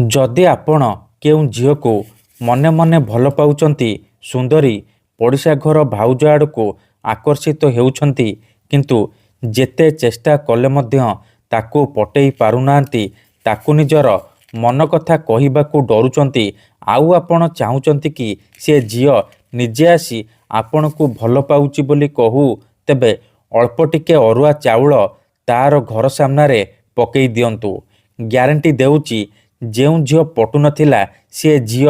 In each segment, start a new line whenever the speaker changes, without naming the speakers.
जदि आपण केउं झील को मने मने भल पाउचंती सुंदरी पड़िशा घर भाउज आड़को आकर्षित हेउछंती किंतु जेते चेष्टा कले मध्य ताकू पटेई पारुनांती ताकू निजर मन कथा कहिबाकू डरुचंती आउ आपण चाहुचंती कि से झील निजे आसी आपणकू भल पाउची बोली कहू तेबे अल्प टिके अरुआ चाउल तार घर सामनारे पकई दियंतु। ग्यारंटी देउची जेउ झील पटु नथिला से झील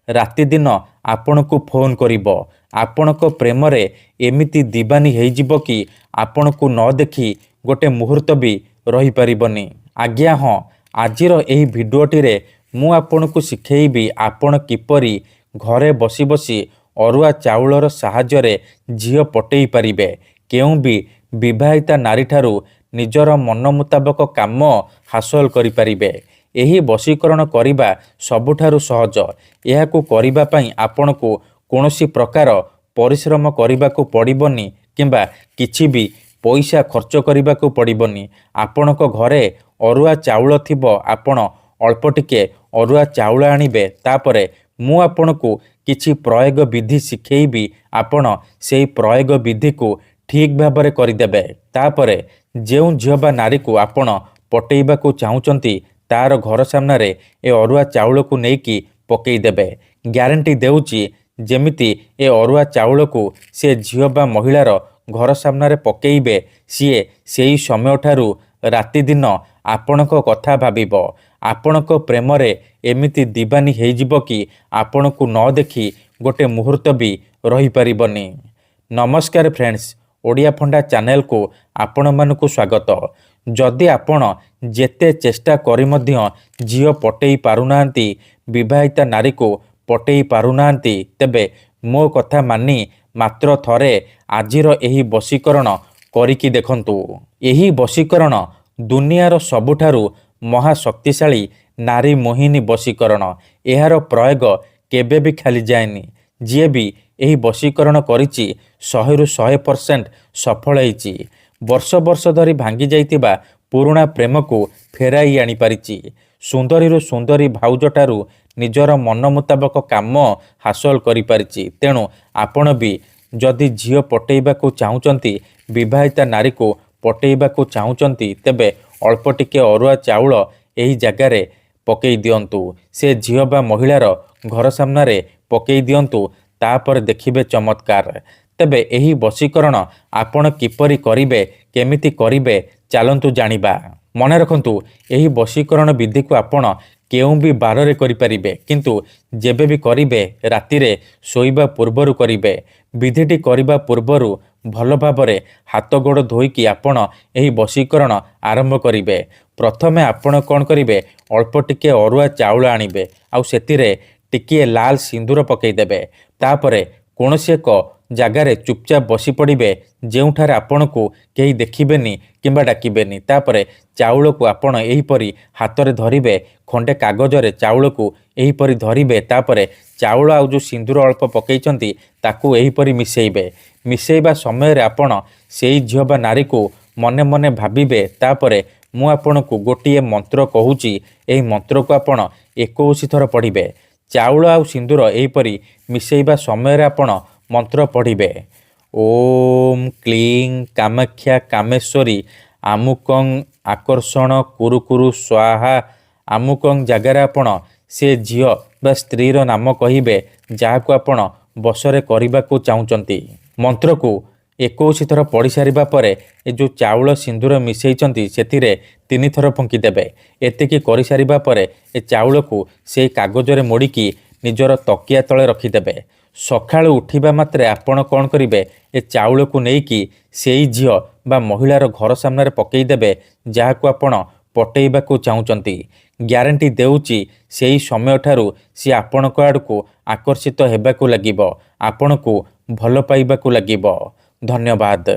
राति दिन आपणकू फोन करिबो। आपणक प्रेमरे एमिति दीवानी हेइजिबो कि आपणकू न देखी गोटे मुहूर्त भी रही परिबनी। आज्ञा हाँ, आजिर एही भिडियोटी रे मु आपणकू शिखेइबी आपण किपरि घरे बसी बसी अरुआ चाउलर साहाय्य झील पटेई पारिबे। केउ भी विवाहिता नारी ठारू निजर मन मुताबक काम हासिल करि पारिबे। एही वशीकरण करिबा सबुठारु सहज। एहाकू करिबा पई आपणकू कोनोसी प्रकार परिश्रम करिबाकू पड़िबनी किंबा किछि भी पैसा खर्च करिबाकू पड़िबनी। आपणक घरे अरुआ चाउल थिबो, आपण अल्प टिके अरुआ चाउल आनिबे। तापरे मु आपणकू किछि प्रयोग विधि शिखेइबी, आपण सेही प्रयोग विधि को ठीक भाबरे करिदेबे। तापरे जेउ झियो बा नारी को आपण पटेइबाकू चाहुचंती तार घर सामनारे ए अरुआ चाउल को नेकी पकई देबे। ग्यारंटी देउची जेमिति ए अरुआ चाउल को से झियो बा महिलार घर सामनारे पकेइबे, सीए सेही समय ठारू राति दिन आपणक कथा भाबिबो। आपणक प्रेमरे एमिति दीवानी हेइजिबो कि आपणकू न देखी गोटे मुहूर्त भी रही परिबनी। नमस्कार फ्रेंड्स, ओडिया फंडा चैनल को आपण मानकू स्वागत। जदि आपण जेते चेष्टा करी मध्य झियो पटेई पारुनांती, विवाहिता नारी को पटेई पारुनांती, तेबे मो कथा मानी मात्र थरे आजिर एही वशीकरण करिकी देखंतु। एही वशीकरण दुनियार सबुठारु महाशक्तिशाली नारी मोहिनी वशीकरण। एहार प्रयोग केबे भी खाली जाएनी। जी भी एही वशीकरण करिछि 100% सफल होइछि। वर्ष वर्ष धरी भांगी जाइतिबा पुराणा प्रेम को फेराई आनी पारिछि। सुंदरी सुंदरी भाउजठारू निजर मन मुताबक काम हासिल करि पारिछि। तेणु आपण भी जदि झियो पटेइबाकू चाहुचंती, विवाहिता नारी को पटेइबाकू चाहुचंती, तेबे अल्प टिके अरुआ चाउल एही जगारे पकई दियंतु। से झियो बा महिलार घर सामनारे पकई दियंतु, तापर देखिबे चमत्कार। तेबे एही वशीकरण आपण किपरि करिबे, केमिति करिबे, चालंतु जानिबा। मने रखंतु एही वशीकरण विधि को आपण केउं भी बाररे करि परिबे, किंतु जेबे भी करिबे रातिरे सोइबा पूर्वरु करिबे। विधिटी करिबा पूर्वरु भल भाबरे हाथ गोड़ धोइकी आपण एही वशीकरण आरंभ करिबे। प्रथमे आपण कोन करिबे, अल्प टिके अरुआ चाउल आनिबे, आउ सेतिरे टिके लाल सिंदूर पकई देबे। तापरे कोनोसी एक जगारे चुपचाप बसी पड़िबे जेउठारे आपणकू केही देखिबेनी किंबा डाकिबेनी। तापरे चाउल को आपण एहीपरि हातरे धरिबे, खंडे कागजरे चाउल को एहीपरि धरिबे। तापरे चाउल आउ जो सिंदूर अल्प पकईचंती ताकू एहीपरि मिसेइबे। मिसेइबा समय रे आपण सेही झियो बा नारी को मने मने भाबिबे। तापरे मु आपणकू गोटिए मंत्र कहूची, एही मंत्र को आपण 21 थर पढ़िबे। चाउल आउ सिंदूर एहीपरि मिसेइबा समय रे आपण मंत्र पढ़िबे। ओम क्लीं कामाख्या कामेश्वरी आमुकं आकर्षण कुरु कुरु स्वाहा। आमुकं जगार आपण से झियो बा स्त्रीर नाम कहिबे जाहाकू आपण बसरे करिबाकू चाहुचंती। मंत्र को 21 थर पढ़ी सारिबा परे ए जो चाउल सिंदूर मिसेइचंती सेतिरे 3 थर फंकी देबे। एतिकी करि सारिबा परे ए चाउल को से कागजरे मोड़िकी निजर तकिया तले रखिदेबे। सकाळु उठिबा मात्रे आपण कोन करिबे, ए चाउल को नेकी सेई झियो बा महिलार घर सामने पकई देबे जाहाकू आपण पटेइबाकू चाहुचंती। ग्यारंटी देउची सेई समय ठारू सी आपणक आडकू आकर्षित हेबाकू लागिबो, आपणकू भल पाइबाकू लागिबो। धन्यवाद।